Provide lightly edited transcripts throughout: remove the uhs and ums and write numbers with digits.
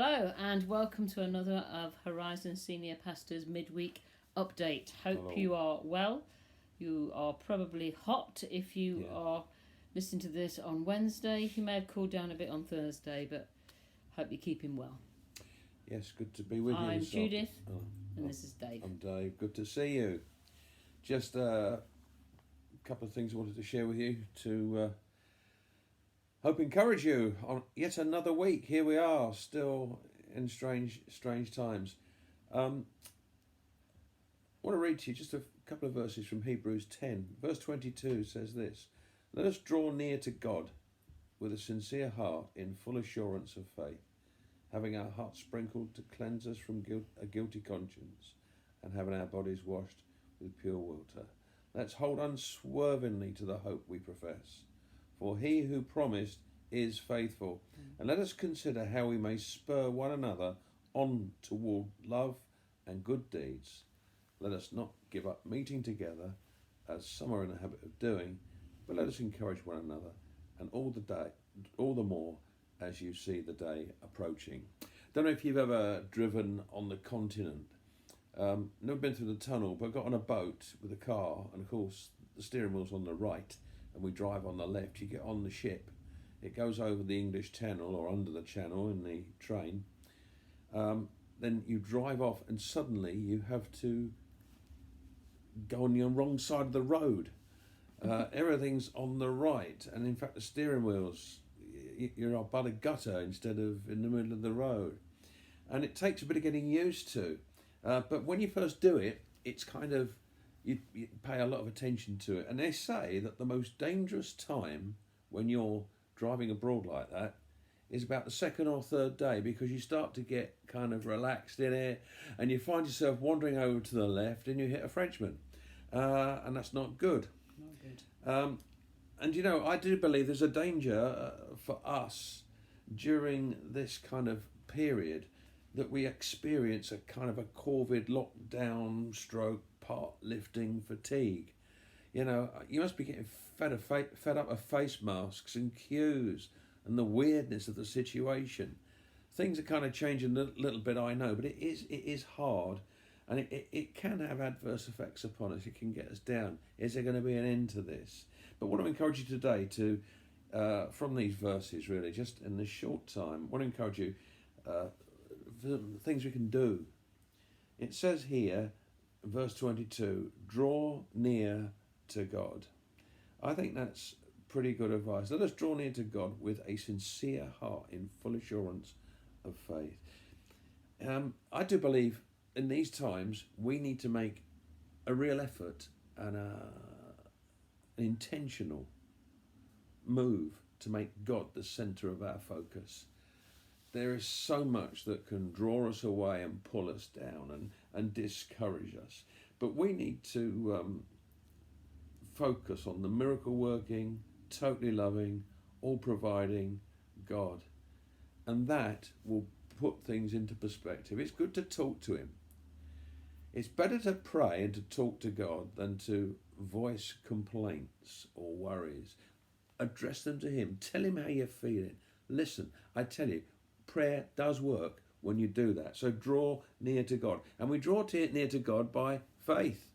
Hello and welcome to another of Horizon Senior Pastors Midweek Update. Hope Hello. you are well. You are probably hot if you are listening to this on Wednesday. You may have cooled down a bit on Thursday, but hope you're keeping well. Yes, good to be with you. I'm this Judith afternoon. and this is Dave. I'm Dave. Good to see you. Just a couple of things I wanted to share with you to hope encourage you on yet another week. Here we are, still in strange times. I want to read to you just a couple of verses from Hebrews 10. Verse 22 says this: "Let us draw near to God with a sincere heart in full assurance of faith, having our hearts sprinkled to cleanse us from a guilty conscience, and having our bodies washed with pure water. Let's hold unswervingly to the hope we profess. For he who promised is faithful. And let us consider how we may spur one another on toward love and good deeds. Let us not give up meeting together, as some are in the habit of doing, but let us encourage one another, and all the more as you see the day approaching." Don't know if you've ever driven on the continent. Never been through the tunnel, but got on a boat with a car, and of course the steering wheel's on the right and we drive on the left. You get on the ship, it goes over the English Channel or under the channel in the train. Then you drive off and suddenly you have to go on the wrong side of the road. Everything's on the right, and in fact the steering wheel's, you're by the gutter instead of in the middle of the road, and it takes a bit of getting used to. But when you first do it, it's kind of, you pay a lot of attention to it. And they say that the most dangerous time when you're driving abroad like that is about the second or third day, because you start to get kind of relaxed in it and you find yourself wandering over to the left and you hit a Frenchman. And that's not good. Not good. And you know, I do believe there's a danger for us during this kind of period that we experience a kind of a COVID lockdown stroke part lifting fatigue. You know, you must be getting fed up of face masks and queues and the weirdness of the situation. Things are kind of changing a little bit, I know, but it is hard, and it can have adverse effects upon us. It can get us down. Is there going to be an end to this? But what I encourage you today to, from these verses really, just in this short time, I want to encourage you things we can do. It says here, verse 22, draw near to God. I think that's pretty good advice. Let us draw near to God with a sincere heart in full assurance of faith. I do believe in these times we need to make a real effort and an intentional move to make God the centre of our focus. There is so much that can draw us away and pull us down and discourage us. But we need to focus on the miracle working, totally loving, all providing God. And that will put things into perspective. It's good to talk to him. It's better to pray and to talk to God than to voice complaints or worries. Address them to him. Tell him how you're feeling. Listen, I tell you, prayer does work when you do that. So draw near to God. And we draw near to God by faith.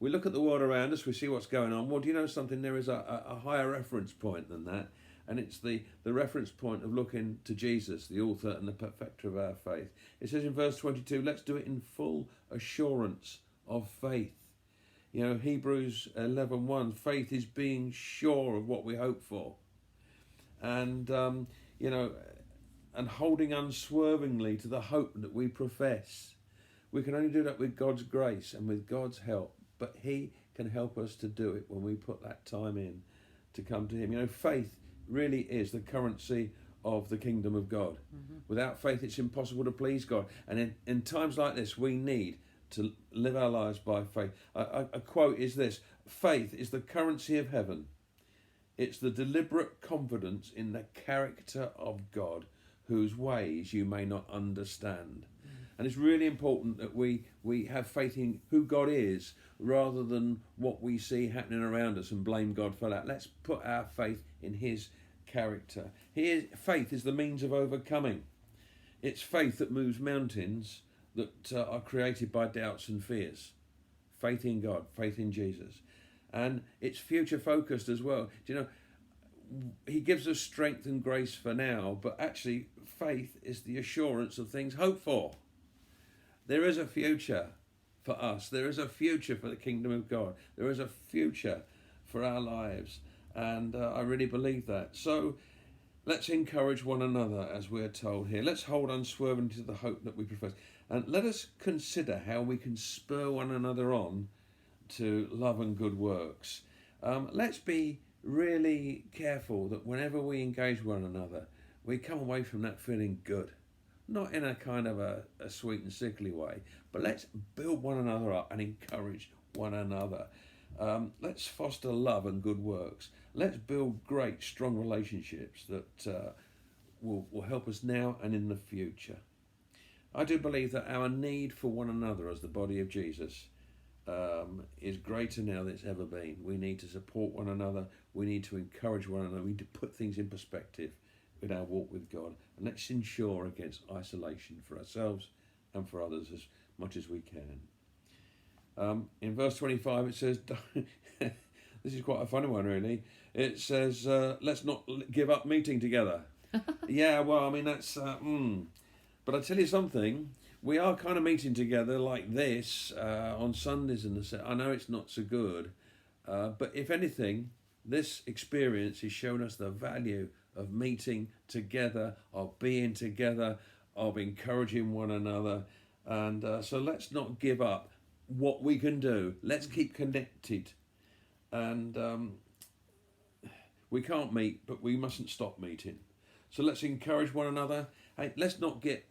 We look at the world around us, we see what's going on. Well, do you know something? There is a higher reference point than that. And it's the reference point of looking to Jesus, the author and the perfecter of our faith. It says in verse 22, let's do it in full assurance of faith. You know, Hebrews 11:1, faith is being sure of what we hope for. And, you know, and holding unswervingly to the hope that we profess. We can only do that with God's grace and with God's help, but he can help us to do it when we put that time in to come to him. You know, faith really is the currency of the kingdom of God. Mm-hmm. Without faith, it's impossible to please God. And in times like this, we need to live our lives by faith. A quote is this: faith is the currency of heaven. It's the deliberate confidence in the character of God, whose ways you may not understand. And it's really important that we have faith in who God is rather than what we see happening around us and blame God for that. Let's put our faith in his character. Faith is the means of overcoming. It's faith that moves mountains that are created by doubts and fears. Faith in God, faith in Jesus. And it's future focused as well. Do you know, he gives us strength and grace for now, but actually faith is the assurance of things hoped for. There is a future for us. There is a future for the kingdom of God. There is a future for our lives. And I really believe that. So let's encourage one another, as we're told here. Let's hold unswervingly to the hope that we profess. And let us consider how we can spur one another on to love and good works. Let's be really careful that whenever we engage one another, we come away from that feeling good. Not in a kind of a sweet and sickly way, but let's build one another up and encourage one another. Let's foster love and good works. Let's build great, strong relationships that will help us now and in the future. I do believe that our need for one another as the body of Jesus is greater now than it's ever been. We need to support one another. We need to encourage one another. We need to put things in perspective with our walk with God. And let's ensure against isolation for ourselves and for others as much as we can. In verse 25 it says, this is quite a funny one really, it says, let's not give up meeting together. Yeah, well, I mean, that's... But I tell you something, we are kind of meeting together like this on Sundays and I know it's not so good, but if anything, this experience has shown us the value of meeting together, of being together, of encouraging one another. And so let's not give up what we can do. Let's keep connected. And we can't meet, but we mustn't stop meeting. So let's encourage one another. Hey, let's not get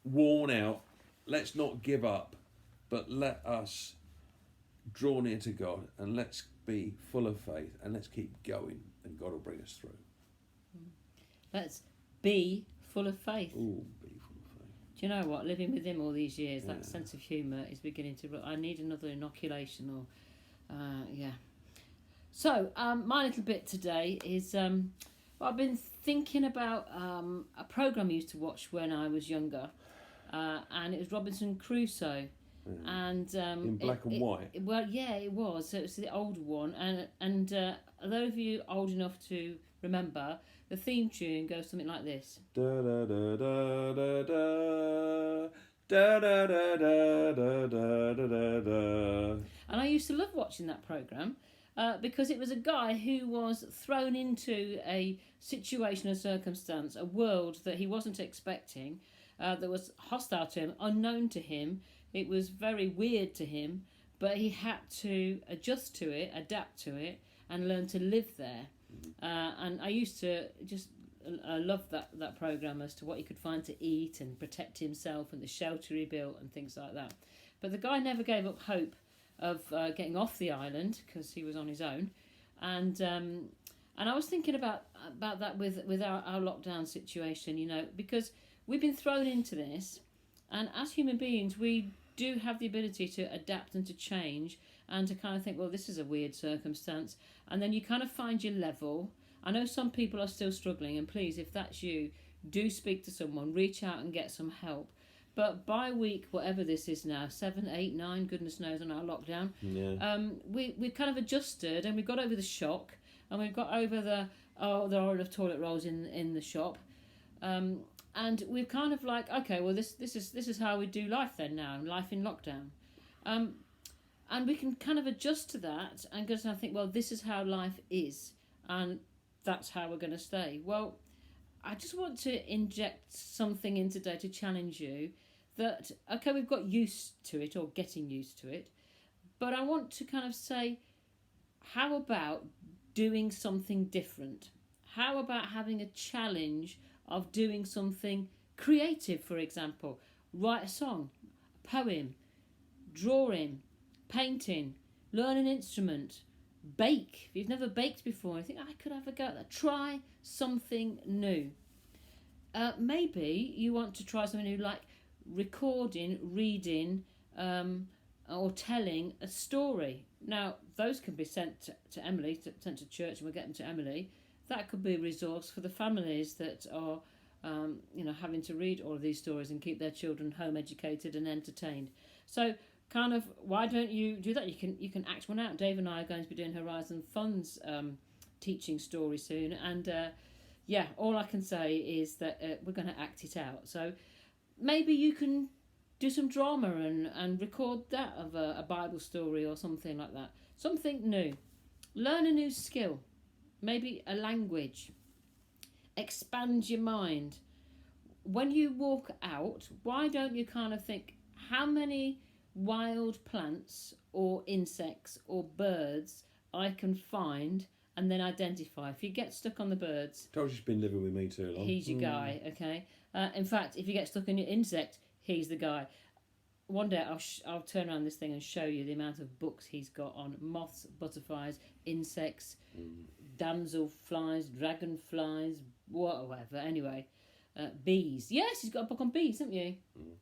worn out. Let's not give up, but let us draw near to God and let's be full of faith and let's keep going and God will bring us through. Let's be full of faith. Ooh, be full of faith. Do you know what? Living with him all these years, that sense of humour is beginning to... I need another inoculation or... yeah. So, my little bit today is... I've been thinking about a programme I used to watch when I was younger. And it was Robinson Crusoe. And in black and white. Well, yeah, it was. So it was the older one. And those of you old enough to remember... The theme tune goes something like this. Da da da da da da da da da da da da da. And I used to love watching that programme because it was a guy who was thrown into a situation, a circumstance, a world that he wasn't expecting, that was hostile to him, unknown to him. It was very weird to him, but he had to adjust to it, adapt to it, and learn to live there. And I used to just love that programme as to what he could find to eat and protect himself and the shelter he built and things like that. But the guy never gave up hope of getting off the island because he was on his own. And I was thinking about that with our lockdown situation, you know, because we've been thrown into this, and as human beings we do have the ability to adapt and to change and to kind of think, well, this is a weird circumstance, and then you kind of find your level. I know some people are still struggling, and please, if that's you, do speak to someone, reach out and get some help. But by week, whatever this is now, 7, 8, 9, goodness knows, on our lockdown, we've kind of adjusted, and we've got over the shock, and we've got over there are enough toilet rolls in the shop, and we've kind of like, okay, well, this is how we do life then now, life in lockdown. And we can kind of adjust to that and go and think, well, this is how life is, and that's how we're going to stay. Well, I just want to inject something in today to challenge you that, okay, we've got used to it or getting used to it, but I want to kind of say, how about doing something different? How about having a challenge of doing something creative, for example? Write a song, a poem, drawing, painting, learn an instrument, bake. If you've never baked before, I think I could have a go at that. Try something new. Maybe you want to try something new, like recording, reading, or telling a story. Now, those can be sent to Emily, sent to church, and we'll get them to Emily. That could be a resource for the families that are having to read all of these stories and keep their children home educated and entertained. So kind of, why don't you do that? You can act one out. Dave and I are going to be doing Horizon Fun's teaching story soon, and all I can say is that we're going to act it out. So maybe you can do some drama and record that of a Bible story or something like that. Something new. Learn a new skill. Maybe a language. Expand your mind. When you walk out, why don't you kind of think, how many wild plants or insects or birds I can find and then identify? If you get stuck on the birds... Told you she's been living with me too long. He's your guy, okay? In fact, if you get stuck on your insect, he's the guy. One day I'll turn around this thing and show you the amount of books he's got on moths, butterflies, insects, damselflies, dragonflies, whatever. Anyway, bees. Yes, he's got a book on bees, haven't you?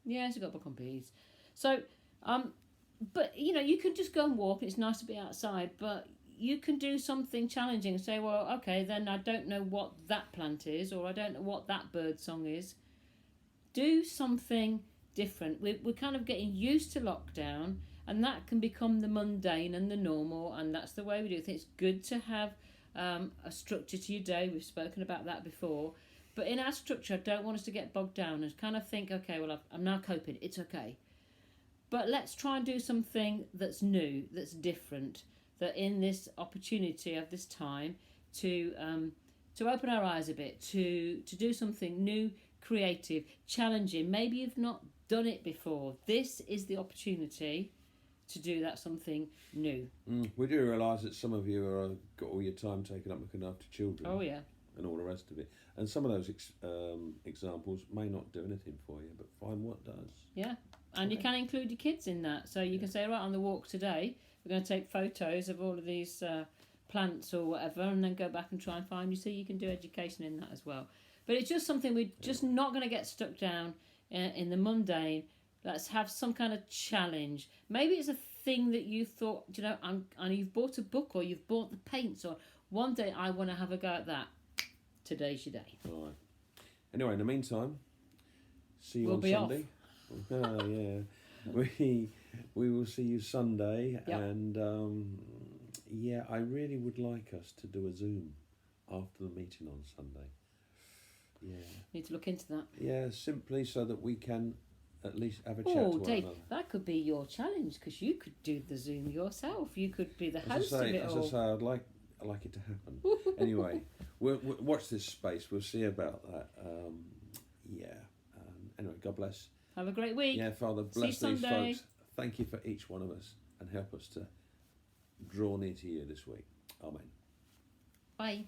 Yes, he's got a book on bees. So, but you can just go and walk. It's nice to be outside, but you can do something challenging and say, well, okay, then I don't know what that plant is, or I don't know what that bird song is. Do something different. We're kind of getting used to lockdown, and that can become the mundane and the normal, and that's the way we do things. It's good to have a structure to your day. We've spoken about that before, but in our structure, I don't want us to get bogged down and kind of think, okay, well, I'm now coping, it's okay, but let's try and do something that's new, that's different, that in this opportunity of this time to open our eyes a bit, to do something new, creative, challenging. Maybe you've not done it before. This is the opportunity to do that something new. We do realise that some of you are got all your time taken up looking after children. Oh yeah. And all the rest of it. And some of those examples may not do anything for you, but find what does. Yeah. And you can include your kids in that. So you can say, right, on the walk today, we're going to take photos of all of these plants or whatever, and then go back and try and find you. So you can do education in that as well. But it's just something we're just not going to get stuck down in the mundane. Let's have some kind of challenge. Maybe it's a thing that you thought, and you've bought a book or you've bought the paints, or one day I want to have a go at that. Today's your day. All right. Anyway, in the meantime, see you on Sunday. We will see you Sunday, yep. And I really would like us to do a Zoom after the meeting on Sunday. Yeah. Need to look into that. Yeah, simply so that we can at least have a chat to one Dave, another. that could be your challenge, because you could do the Zoom yourself. You could be the host of it all. As I say, I'd like it to happen. Anyway, we'll watch this space. We'll see about that. Anyway, God bless. Have a great week. Yeah, Father, bless these folks. Thank you for each one of us, and help us to draw near to you this week. Amen. Bye.